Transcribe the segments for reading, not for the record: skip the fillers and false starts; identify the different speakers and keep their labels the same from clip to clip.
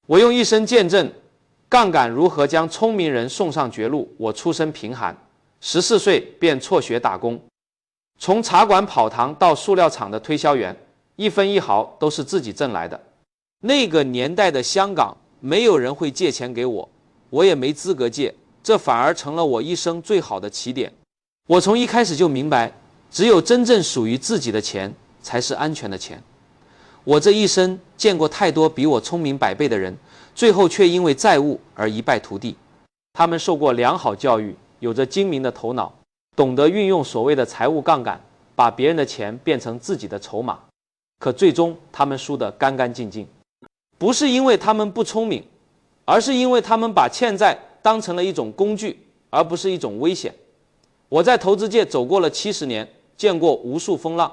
Speaker 1: 我用一生见证杠杆如何将聪明人送上绝路。我出身贫寒，14岁便辍学打工，从茶馆跑堂到塑料厂的推销员，一分一毫都是自己挣来的。那个年代的香港，没有人会借钱给我，我也没资格借，这反而成了我一生最好的起点。我从一开始就明白，只有真正属于自己的钱才是安全的钱。我这一生见过太多比我聪明100倍的人，最后却因为债务而一败涂地。他们受过良好教育，有着精明的头脑，懂得运用所谓的财务杠杆，把别人的钱变成自己的筹码，可最终他们输得干干净净。不是因为他们不聪明，而是因为他们把欠债当成了一种工具，而不是一种危险。我在投资界走过了70年，见过无数风浪。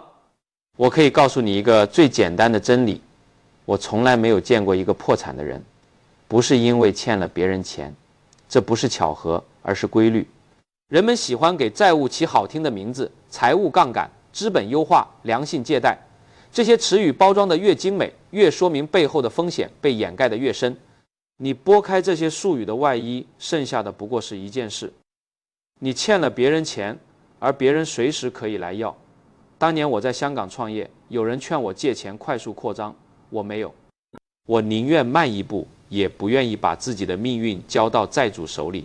Speaker 1: 我可以告诉你一个最简单的真理，我从来没有见过一个破产的人，不是因为欠了别人钱，这不是巧合，而是规律。人们喜欢给债务起好听的名字，财务杠杆、资本优化、良性借贷，这些词语包装的越精美，越说明背后的风险被掩盖的越深。你拨开这些术语的外衣，剩下的不过是一件事：你欠了别人钱，而别人随时可以来要。当年我在香港创业，有人劝我借钱快速扩张，我没有，我宁愿慢一步，也不愿意把自己的命运交到债主手里。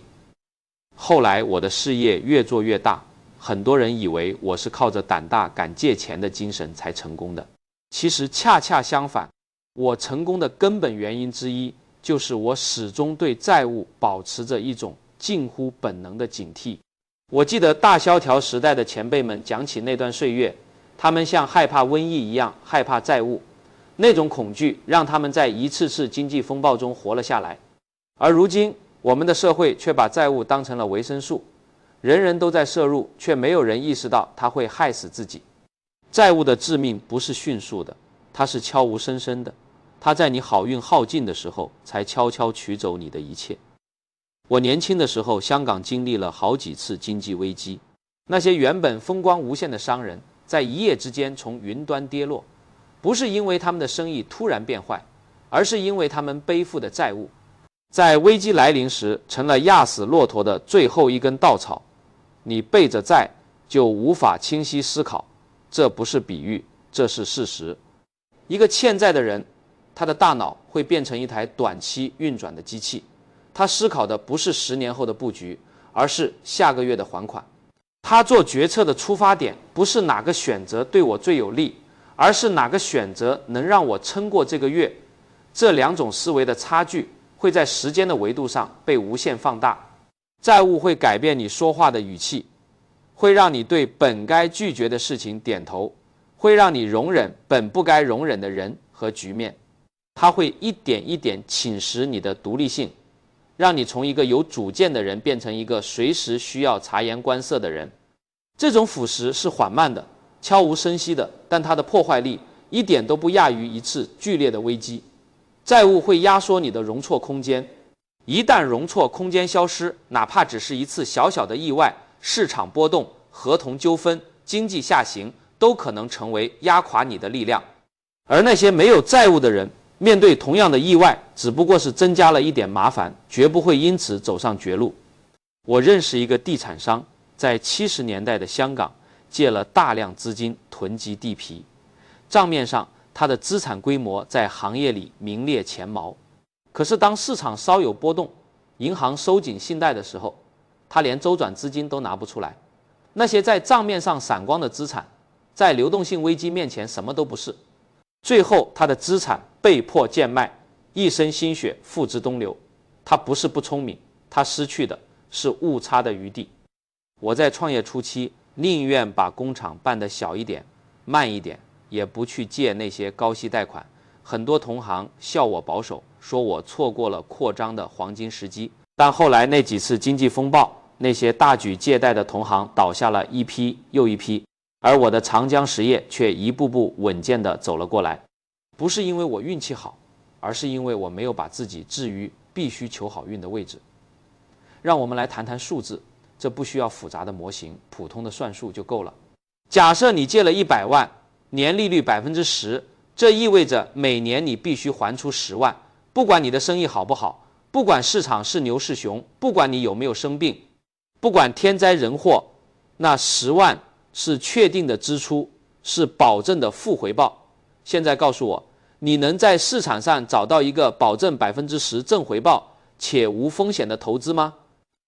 Speaker 1: 后来我的事业越做越大，很多人以为我是靠着胆大敢借钱的精神才成功的，其实恰恰相反，我成功的根本原因之一，就是我始终对债务保持着一种近乎本能的警惕。我记得大萧条时代的前辈们讲起那段岁月，他们像害怕瘟疫一样害怕债务，那种恐惧让他们在一次次经济风暴中活了下来。而如今我们的社会却把债务当成了维生素，人人都在摄入，却没有人意识到它会害死自己。债务的致命不是迅速的，它是悄无声声的，它在你好运耗尽的时候才悄悄取走你的一切。我年轻的时候，香港经历了好几次经济危机，那些原本风光无限的商人，在一夜之间从云端跌落，不是因为他们的生意突然变坏，而是因为他们背负的债务，在危机来临时成了压死骆驼的最后一根稻草。你背着债就无法清晰思考，这不是比喻，这是事实。一个欠债的人，他的大脑会变成一台短期运转的机器，他思考的不是10年后的布局，而是下个月的还款。他做决策的出发点不是哪个选择对我最有利，而是哪个选择能让我撑过这个月。这两种思维的差距会在时间的维度上被无限放大。债务会改变你说话的语气，会让你对本该拒绝的事情点头，会让你容忍本不该容忍的人和局面。它会一点一点侵蚀你的独立性，让你从一个有主见的人变成一个随时需要察言观色的人。这种腐蚀是缓慢的，悄无声息的，但它的破坏力一点都不亚于一次剧烈的危机。债务会压缩你的容错空间，一旦容错空间消失，哪怕只是一次小小的意外，市场波动、合同纠纷、经济下行，都可能成为压垮你的力量。而那些没有债务的人，面对同样的意外，只不过是增加了一点麻烦，绝不会因此走上绝路。我认识一个地产商，在70年代的香港借了大量资金囤积地皮，账面上他的资产规模在行业里名列前茅。可是当市场稍有波动，银行收紧信贷的时候，他连周转资金都拿不出来。那些在账面上闪光的资产，在流动性危机面前什么都不是。最后他的资产被迫贱卖，一身心血付之东流。他不是不聪明，他失去的是误差的余地。我在创业初期宁愿把工厂办得小一点、慢一点，也不去借那些高息贷款。很多同行笑我保守，说我错过了扩张的黄金时机。但后来那几次经济风暴，那些大举借贷的同行倒下了一批又一批，而我的长江实业却一步步稳健地走了过来。不是因为我运气好，而是因为我没有把自己置于必须求好运的位置。让我们来谈谈数字，这不需要复杂的模型，普通的算术就够了。假设你借了100万，年利率10%，这意味着每年你必须还出10万，不不管你的生意好不好，不管市场是牛是熊，不管你有没有生病，不管天灾人祸，那10万是确定的支出，是保证的负回报。现在告诉我，你能在市场上找到一个保证10%正回报且无风险的投资吗？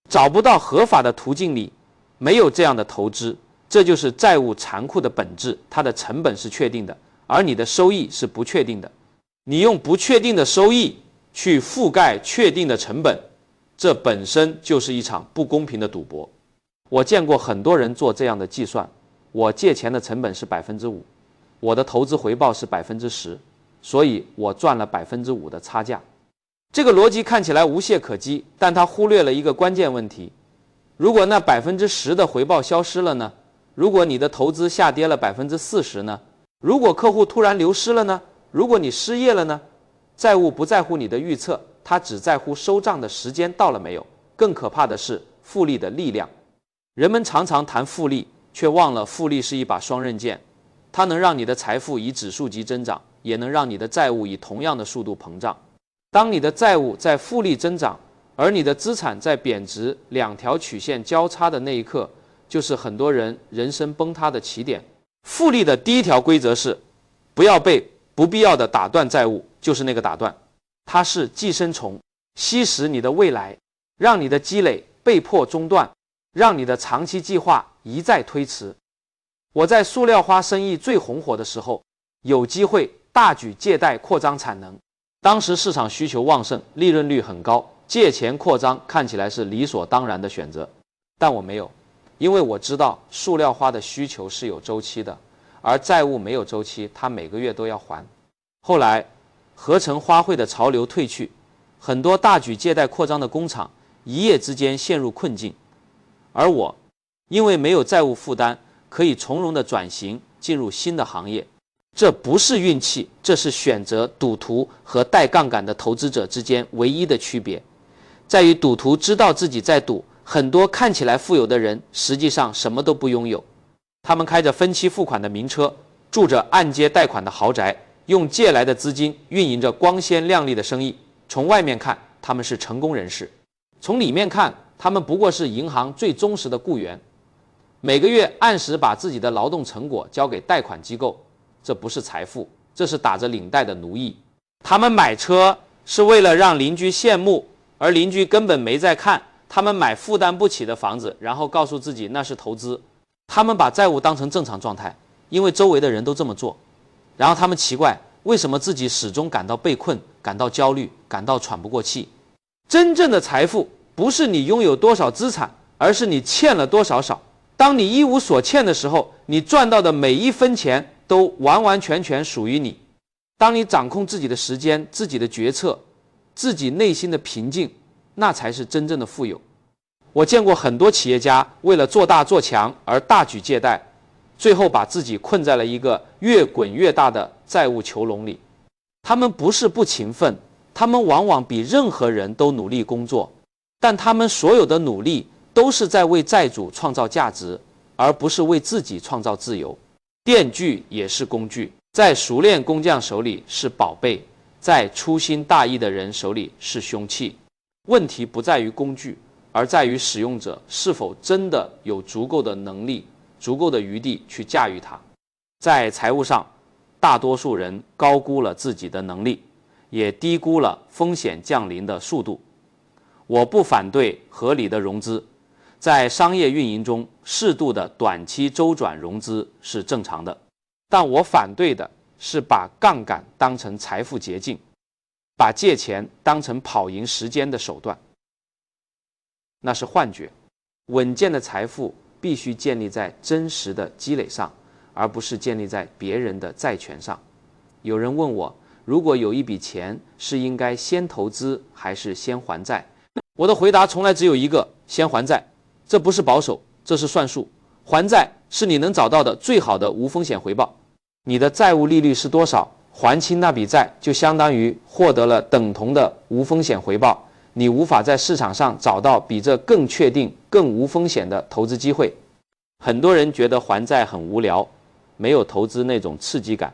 Speaker 1: 找不到。合法的途径里没有这样的投资，这就是债务残酷的本质。它的成本是确定的，而你的收益是不确定的。你用不确定的收益去覆盖确定的成本，这本身就是一场不公平的赌博。我见过很多人做这样的计算，我借钱的成本是5%，我的投资回报是10%，所以我赚了5%的差价。这个逻辑看起来无懈可击，但它忽略了一个关键问题：如果那10%的回报消失了呢？如果你的投资下跌了40%呢？如果客户突然流失了呢？如果你失业了呢？债务不在乎你的预测，它只在乎收账的时间到了没有。更可怕的是复利的力量。人们常常谈复利，却忘了复利是一把双刃剑，它能让你的财富以指数级增长，也能让你的债务以同样的速度膨胀。当你的债务在复利增长，而你的资产在贬值，两条曲线交叉的那一刻，就是很多人人生崩塌的起点。复利的第一条规则是，不要被不必要的打断债务，就是那个打断，它是寄生虫，吸食你的未来，让你的积累被迫中断，让你的长期计划一再推迟。我在塑料花生意最红火的时候，有机会大举借贷扩张产能，当时市场需求旺盛，利润率很高，借钱扩张看起来是理所当然的选择，但我没有，因为我知道塑料花的需求是有周期的，而债务没有周期，它每个月都要还。后来合成花卉的潮流退去，很多大举借贷扩张的工厂一夜之间陷入困境，而我因为没有债务负担，可以从容的转型进入新的行业。这不是运气，这是选择赌徒和带杠杆的投资者之间唯一的区别，在于赌徒知道自己在赌，很多看起来富有的人实际上什么都不拥有。他们开着分期付款的名车，住着按揭贷款的豪宅，用借来的资金运营着光鲜亮丽的生意。从外面看，他们是成功人士；从里面看，他们不过是银行最忠实的雇员，每个月按时把自己的劳动成果交给贷款机构。这不是财富，这是打着领带的奴役。他们买车是为了让邻居羡慕，而邻居根本没在看。他们买负担不起的房子，然后告诉自己那是投资。他们把债务当成正常状态，因为周围的人都这么做。然后他们奇怪，为什么自己始终感到被困，感到焦虑，感到喘不过气。真正的财富不是你拥有多少资产，而是你欠了多少少。当你一无所欠的时候，你赚到的每一分钱都完完全全属于你。当你掌控自己的时间、自己的决策、自己内心的平静，那才是真正的富有。我见过很多企业家为了做大做强而大举借贷，最后把自己困在了一个越滚越大的债务囚笼里。他们不是不勤奋，他们往往比任何人都努力工作，但他们所有的努力都是在为债主创造价值，而不是为自己创造自由。电锯也是工具，在熟练工匠手里是宝贝，在粗心大意的人手里是凶器。问题不在于工具，而在于使用者是否真的有足够的能力、足够的余地去驾驭它。在财务上，大多数人高估了自己的能力，也低估了风险降临的速度。我不反对合理的融资，在商业运营中，适度的短期周转融资是正常的，但我反对的是把杠杆当成财富捷径，把借钱当成跑赢时间的手段。那是幻觉。稳健的财富必须建立在真实的积累上，而不是建立在别人的债权上。有人问我，如果有一笔钱，是应该先投资还是先还债？我的回答从来只有一个：先还债。这不是保守，这是算术。还债是你能找到的最好的无风险回报。你的债务利率是多少，还清那笔债就相当于获得了等同的无风险回报。你无法在市场上找到比这更确定、更无风险的投资机会。很多人觉得还债很无聊，没有投资那种刺激感。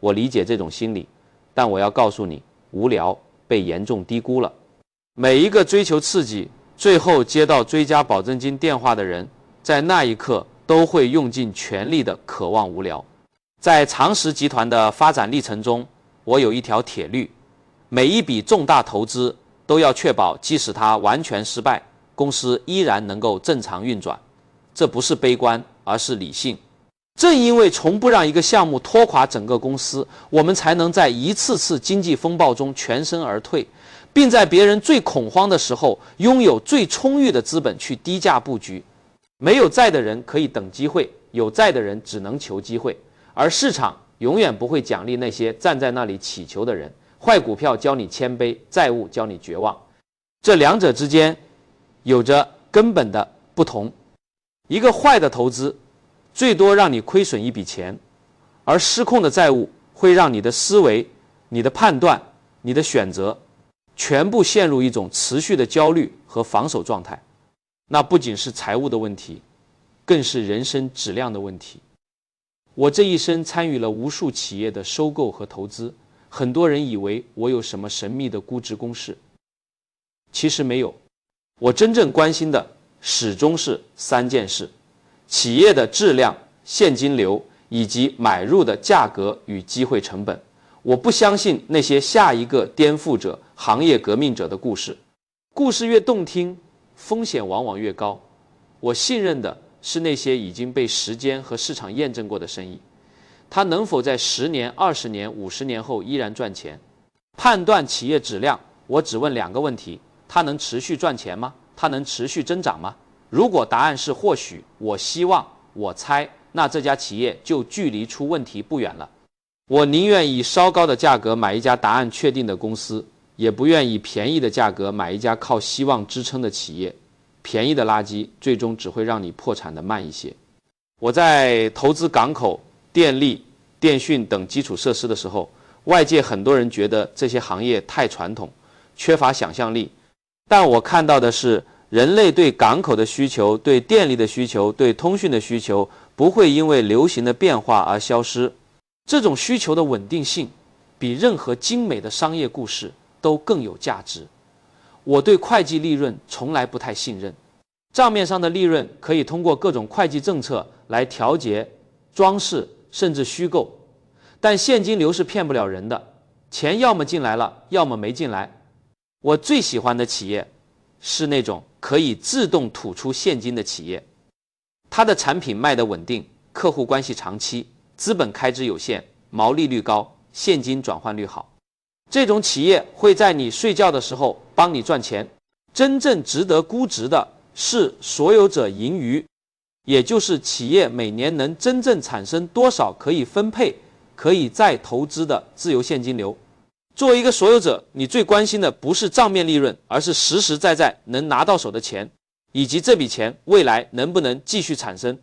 Speaker 1: 我理解这种心理，但我要告诉你，无聊被严重低估了。每一个追求刺激，最后接到追加保证金电话的人，在那一刻都会用尽全力的渴望无聊。在长实集团的发展历程中，我有一条铁律：每一笔重大投资都要确保，即使它完全失败，公司依然能够正常运转。这不是悲观，而是理性。正因为从不让一个项目拖垮整个公司，我们才能在一次次经济风暴中全身而退，并在别人最恐慌的时候拥有最充裕的资本去低价布局。没有债的人可以等机会，有债的人只能求机会，而市场永远不会奖励那些站在那里乞求的人。坏股票教你谦卑，债务教你绝望，这两者之间有着根本的不同。一个坏的投资最多让你亏损一笔钱，而失控的债务会让你的思维、你的判断、你的选择全部陷入一种持续的焦虑和防守状态。那不仅是财务的问题，更是人生质量的问题。我这一生参与了无数企业的收购和投资，很多人以为我有什么神秘的估值公式，其实没有。我真正关心的始终是三件事：企业的质量、现金流以及买入的价格与机会成本。我不相信那些下一个颠覆者、行业革命者的故事，故事越动听，风险往往越高。我信任的是那些已经被时间和市场验证过的生意，它能否在10年、20年、50年后依然赚钱？判断企业质量，我只问2个问题：它能持续赚钱吗？它能持续增长吗？如果答案是或许、我希望、我猜，那这家企业就距离出问题不远了。我宁愿以稍高的价格买一家答案确定的公司，也不愿以便宜的价格买一家靠希望支撑的企业。便宜的垃圾最终只会让你破产的慢一些。我在投资港口、电力、电讯等基础设施的时候，外界很多人觉得这些行业太传统，缺乏想象力。但我看到的是，人类对港口的需求、对电力的需求、对通讯的需求不会因为流行的变化而消失。这种需求的稳定性比任何精美的商业故事都更有价值。我对会计利润从来不太信任，账面上的利润可以通过各种会计政策来调节、装饰甚至虚构，但现金流是骗不了人的，钱要么进来了，要么没进来。我最喜欢的企业是那种可以自动吐出现金的企业，它的产品卖得稳定，客户关系长期，资本开支有限，毛利率高，现金转换率好。这种企业会在你睡觉的时候帮你赚钱。真正值得估值的是所有者盈余，也就是企业每年能真正产生多少可以分配、可以再投资的自由现金流。作为一个所有者，你最关心的不是账面利润，而是实实在在能拿到手的钱，以及这笔钱未来能不能继续产生。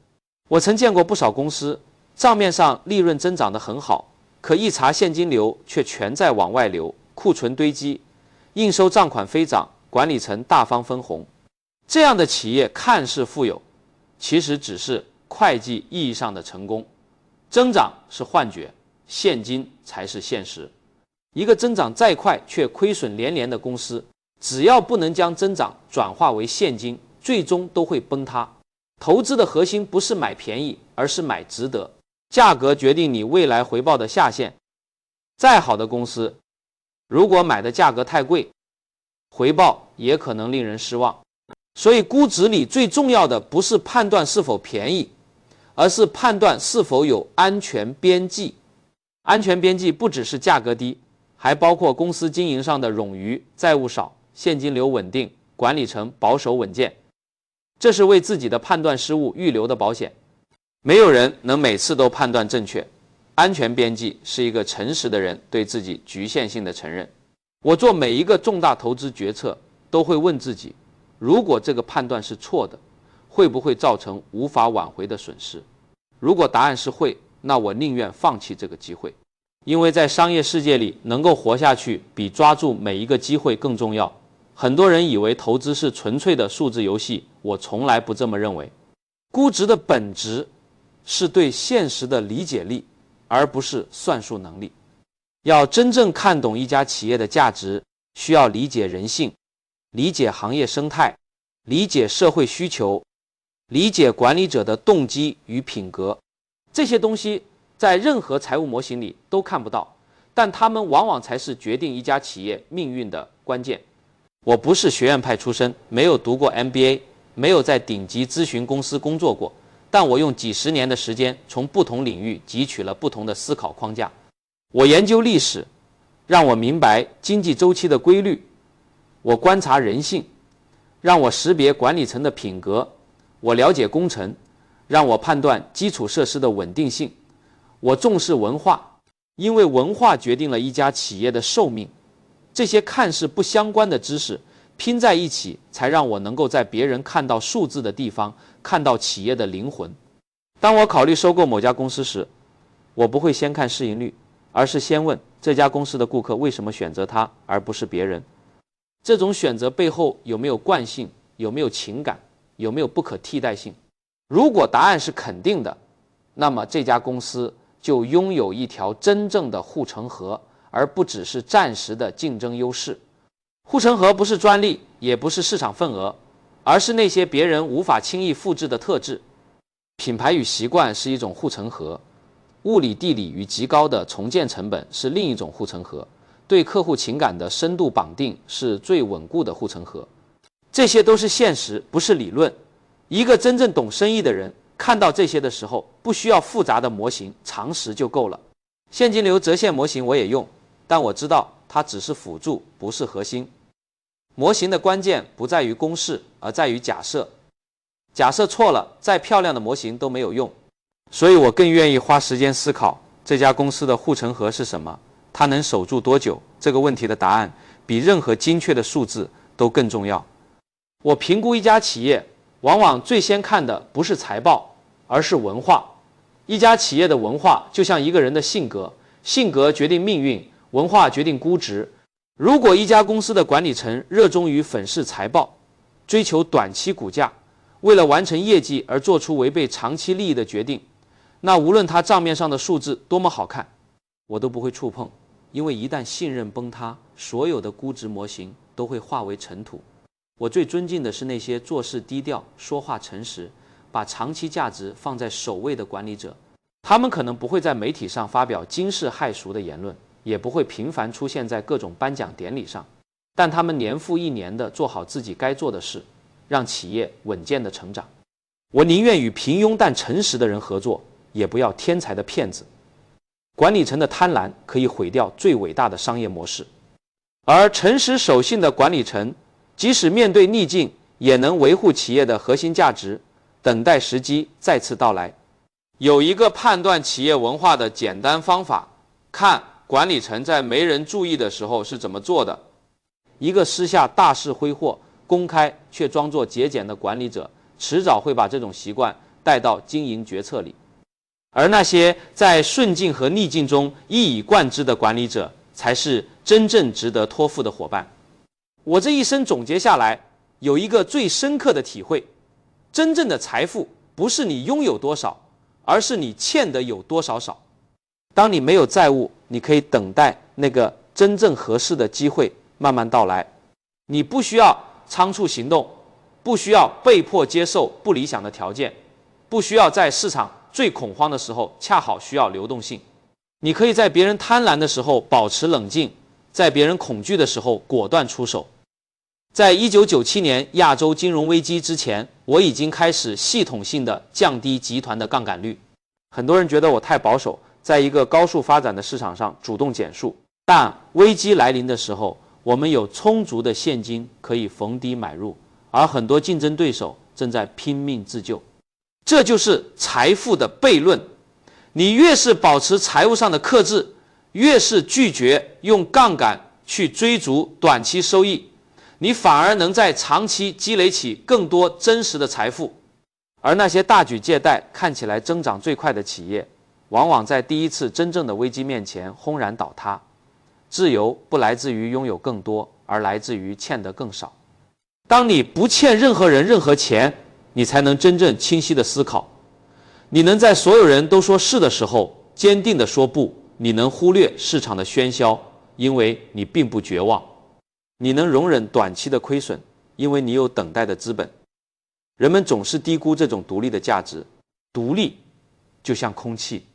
Speaker 1: 我曾见过不少公司，账面上利润增长得很好，可一查现金流却全在往外流，库存堆积，应收账款飞涨，管理层大方分红。这样的企业看似富有，其实只是会计意义上的成功。增长是幻觉，现金才是现实。一个增长再快却亏损连连的公司，只要不能将增长转化为现金，最终都会崩塌。投资的核心不是买便宜，而是买值得。价格决定你未来回报的下限。再好的公司，如果买的价格太贵，回报也可能令人失望。所以估值里最重要的不是判断是否便宜，而是判断是否有安全边际。安全边际不只是价格低，还包括公司经营上的冗余、债务少、现金流稳定、管理层保守稳健。这是为自己的判断失误预留的保险。没有人能每次都判断正确，安全边际是一个诚实的人对自己局限性的承认。我做每一个重大投资决策都会问自己，如果这个判断是错的，会不会造成无法挽回的损失？如果答案是会，那我宁愿放弃这个机会。因为在商业世界里，能够活下去比抓住每一个机会更重要。很多人以为投资是纯粹的数字游戏，我从来不这么认为。估值的本质是对现实的理解力，而不是算术能力。要真正看懂一家企业的价值，需要理解人性，理解行业生态，理解社会需求，理解管理者的动机与品格。这些东西在任何财务模型里都看不到，但它们往往才是决定一家企业命运的关键。我不是学院派出身，没有读过 MBA， 没有在顶级咨询公司工作过，但我用几十年的时间从不同领域汲取了不同的思考框架。我研究历史，让我明白经济周期的规律；我观察人性，让我识别管理层的品格；我了解工程，让我判断基础设施的稳定性；我重视文化，因为文化决定了一家企业的寿命。这些看似不相关的知识拼在一起，才让我能够在别人看到数字的地方看到企业的灵魂。当我考虑收购某家公司时，我不会先看市盈率，而是先问这家公司的顾客为什么选择它而不是别人。这种选择背后有没有惯性，有没有情感，有没有不可替代性？如果答案是肯定的，那么这家公司就拥有一条真正的护城河，而不只是暂时的竞争优势。护城河不是专利，也不是市场份额，而是那些别人无法轻易复制的特质。品牌与习惯是一种护城河，物理地理与极高的重建成本是另一种护城河，对客户情感的深度绑定是最稳固的护城河。这些都是现实，不是理论。一个真正懂生意的人看到这些的时候，不需要复杂的模型，常识就够了。现金流折现模型我也用，但我知道它只是辅助，不是核心。模型的关键不在于公式，而在于假设。假设错了，再漂亮的模型都没有用。所以我更愿意花时间思考这家公司的护城河是什么，它能守住多久。这个问题的答案比任何精确的数字都更重要。我评估一家企业，往往最先看的不是财报，而是文化。一家企业的文化就像一个人的性格，性格决定命运，文化决定估值。如果一家公司的管理层热衷于粉饰财报，追求短期股价，为了完成业绩而做出违背长期利益的决定，那无论他账面上的数字多么好看，我都不会触碰，因为一旦信任崩塌，所有的估值模型都会化为尘土。我最尊敬的是那些做事低调、说话诚实、把长期价值放在首位的管理者。他们可能不会在媒体上发表惊世骇俗的言论，也不会频繁出现在各种颁奖典礼上，但他们年复一年地做好自己该做的事，让企业稳健地成长。我宁愿与平庸但诚实的人合作，也不要天才的骗子。管理层的贪婪可以毁掉最伟大的商业模式，而诚实守信的管理层，即使面对逆境，也能维护企业的核心价值，等待时机再次到来。有一个判断企业文化的简单方法，看管理层在没人注意的时候是怎么做的。一个私下大肆挥霍，公开却装作节俭的管理者，迟早会把这种习惯带到经营决策里。而那些在顺境和逆境中一以贯之的管理者，才是真正值得托付的伙伴。我这一生总结下来，有一个最深刻的体会：真正的财富不是你拥有多少，而是你欠的有多少少。当你没有债务，你可以等待那个真正合适的机会慢慢到来。你不需要仓促行动，不需要被迫接受不理想的条件，不需要在市场最恐慌的时候恰好需要流动性。你可以在别人贪婪的时候保持冷静，在别人恐惧的时候果断出手。在1997年亚洲金融危机之前，我已经开始系统性的降低集团的杠杆率。很多人觉得我太保守，在一个高速发展的市场上主动减速，但危机来临的时候，我们有充足的现金可以逢低买入，而很多竞争对手正在拼命自救。这就是财富的悖论。你越是保持财务上的克制，越是拒绝用杠杆去追逐短期收益，你反而能在长期积累起更多真实的财富。而那些大举借贷看起来增长最快的企业，往往在第一次真正的危机面前轰然倒塌。自由不来自于拥有更多，而来自于欠得更少。当你不欠任何人任何钱，你才能真正清晰地思考。你能在所有人都说是的时候坚定地说不，你能忽略市场的喧嚣，因为你并不绝望。你能容忍短期的亏损，因为你有等待的资本。人们总是低估这种独立的价值。独立就像空气，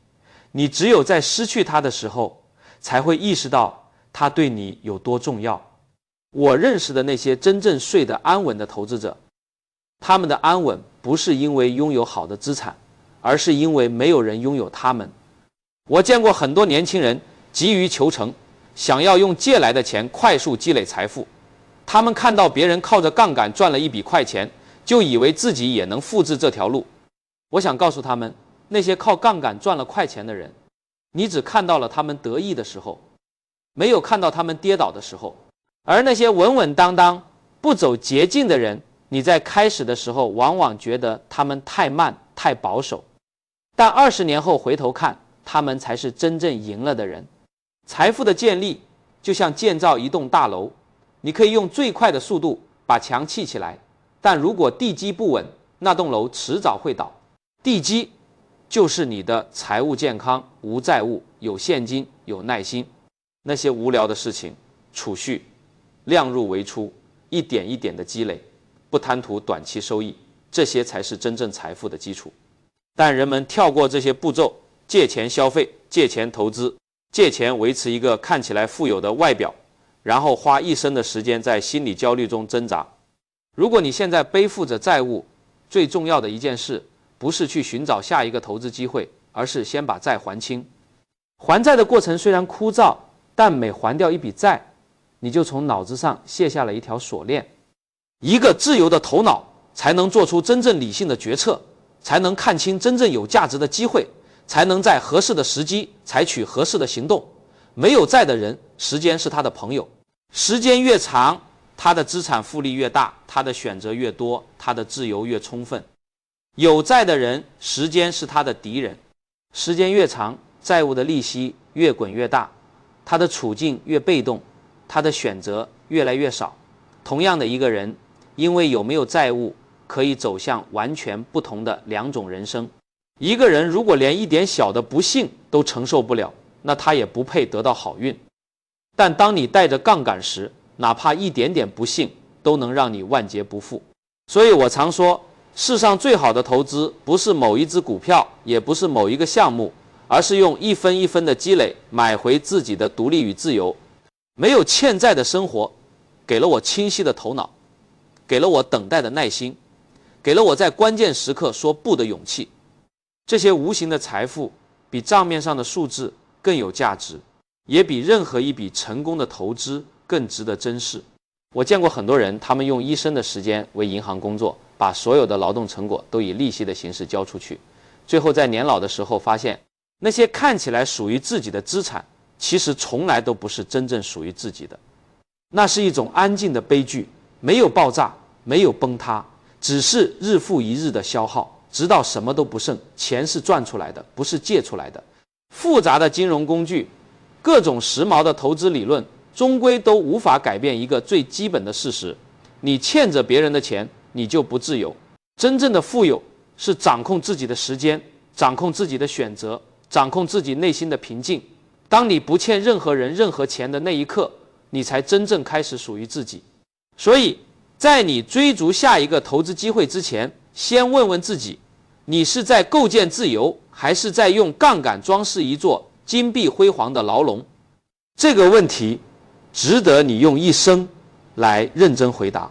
Speaker 1: 你只有在失去它的时候，才会意识到它对你有多重要。我认识的那些真正睡得安稳的投资者，他们的安稳不是因为拥有好的资产，而是因为没有人拥有他们。我见过很多年轻人急于求成，想要用借来的钱快速积累财富。他们看到别人靠着杠杆赚了一笔快钱，就以为自己也能复制这条路。我想告诉他们，那些靠杠杆赚了快钱的人，你只看到了他们得意的时候，没有看到他们跌倒的时候。而那些稳稳当当不走捷径的人，你在开始的时候往往觉得他们太慢太保守，但20年后回头看，他们才是真正赢了的人。财富的建立就像建造一栋大楼，你可以用最快的速度把墙砌起来，但如果地基不稳，那栋楼迟早会倒。地基就是你的财务健康，无债务，有现金，有耐心。那些无聊的事情，储蓄，量入为出，一点一点的积累，不贪图短期收益，这些才是真正财富的基础。但人们跳过这些步骤，借钱消费，借钱投资，借钱维持一个看起来富有的外表，然后花一生的时间在心理焦虑中挣扎。如果你现在背负着债务，最重要的一件事不是去寻找下一个投资机会，而是先把债还清。还债的过程虽然枯燥，但每还掉一笔债，你就从脑子上卸下了一条锁链。一个自由的头脑才能做出真正理性的决策，才能看清真正有价值的机会，才能在合适的时机采取合适的行动。没有债的人，时间是他的朋友，时间越长，他的资产复利越大，他的选择越多，他的自由越充分。有债的人，时间是他的敌人，时间越长，债务的利息越滚越大，他的处境越被动，他的选择越来越少。同样的一个人，因为有没有债务，可以走向完全不同的两种人生。一个人如果连一点小的不幸都承受不了，那他也不配得到好运。但当你带着杠杆时，哪怕一点点不幸都能让你万劫不复。所以我常说，世上最好的投资不是某一只股票，也不是某一个项目，而是用一分一分的积累买回自己的独立与自由。没有欠债的生活给了我清晰的头脑，给了我等待的耐心，给了我在关键时刻说不的勇气。这些无形的财富比账面上的数字更有价值，也比任何一笔成功的投资更值得珍视。我见过很多人，他们用一生的时间为银行工作，把所有的劳动成果都以利息的形式交出去，最后在年老的时候发现，那些看起来属于自己的资产，其实从来都不是真正属于自己的。那是一种安静的悲剧，没有爆炸，没有崩塌，只是日复一日的消耗，直到什么都不剩。钱是赚出来的，不是借出来的。复杂的金融工具，各种时髦的投资理论，终归都无法改变一个最基本的事实：你欠着别人的钱，你就不自由。真正的富有是掌控自己的时间，掌控自己的选择，掌控自己内心的平静。当你不欠任何人任何钱的那一刻，你才真正开始属于自己。所以在你追逐下一个投资机会之前，先问问自己，你是在构建自由，还是在用杠杆装饰一座金碧辉煌的牢笼？这个问题值得你用一生来认真回答。